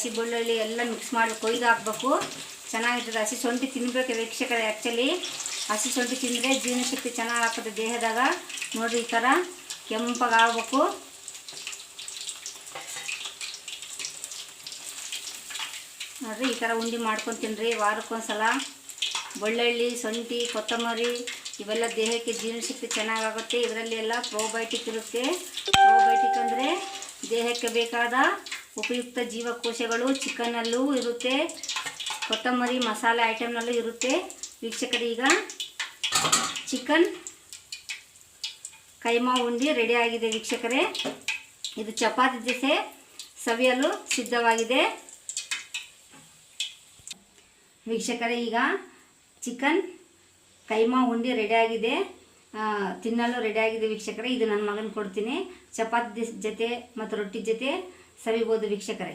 ಹಸಿ ಬೆಳ್ಳುಳ್ಳಿ ಎಲ್ಲ ಮಿಕ್ಸ್ ಮಾಡಿ ಕೊಯ್ದು ಹಾಕಬೇಕು. ಚೆನ್ನಾಗಿರ್ತದೆ. ಹಸಿ ಶುಂಠಿ ತಿನ್ನಬೇಕು ವೀಕ್ಷಕರೇ. ಆ್ಯಕ್ಚುಲಿ ಹಸಿ ಶುಂಠಿ ತಿಂದರೆ ಜೀರ್ಣಶಕ್ತಿ ಚೆನ್ನಾಗಿ ಆಗ್ತದೆ ದೇಹದಾಗ. ನೋಡಿರಿ ಈ ಥರ ಕೆಂಪಗೆ ಆಗಬೇಕು. ನೋಡಿರಿ ಈ ಥರ ಉಂಡೆ ಮಾಡ್ಕೊಂಡು ತಿನ್ನಿರಿ ವಾರಕ್ಕೊಂದ್ಸಲ. ಬೆಳ್ಳುಳ್ಳಿ, ಶುಂಠಿ, ಕೊತ್ತಂಬರಿ ಇವೆಲ್ಲ ದೇಹಕ್ಕೆ ಜೀರ್ಣಶಕ್ತಿ ಚೆನ್ನಾಗಾಗುತ್ತೆ. ಇದರಲ್ಲಿ ಎಲ್ಲ ಪ್ರೋಬಯೋಟಿಕ್ ಇರುತ್ತೆ. ಪ್ರೋಬಯೋಟಿಕ್ ಅಂದರೆ ದೇಹಕ್ಕೆ ಬೇಕಾದ ಉಪಯುಕ್ತ ಜೀವಕೋಶಗಳು ಚಿಕನ್ನಲ್ಲೂ ಇರುತ್ತೆ, ಕೊತ್ತಂಬರಿ ಮಸಾಲೆ ಐಟಮ್ನಲ್ಲೂ ಇರುತ್ತೆ ವೀಕ್ಷಕರೇ. ಈಗ ಚಿಕನ್ ಕೈಮಾ ಉಂಡೆ ರೆಡಿ ಆಗಿದೆ ವೀಕ್ಷಕರೇ. ಇದು ಚಪಾತಿ ಜೊತೆ ಸವಿಯಲು ಸಿದ್ಧವಾಗಿದೆ ವೀಕ್ಷಕರೇ. ಈಗ ಚಿಕನ್ ಕೈಮಾ ಉಂಡೆ ರೆಡಿಯಾಗಿದೆ, ತಿನ್ನಲು ರೆಡಿಯಾಗಿದೆ ವೀಕ್ಷಕರೇ. ಇದು ನನ್ನ ಮಗನ ಕೊಡ್ತೀನಿ. ಚಪಾತಿ ಜೊತೆ ಮತ್ತು ರೊಟ್ಟಿ ಜೊತೆ ಸವಿಬೋದು ವೀಕ್ಷಕರೇ.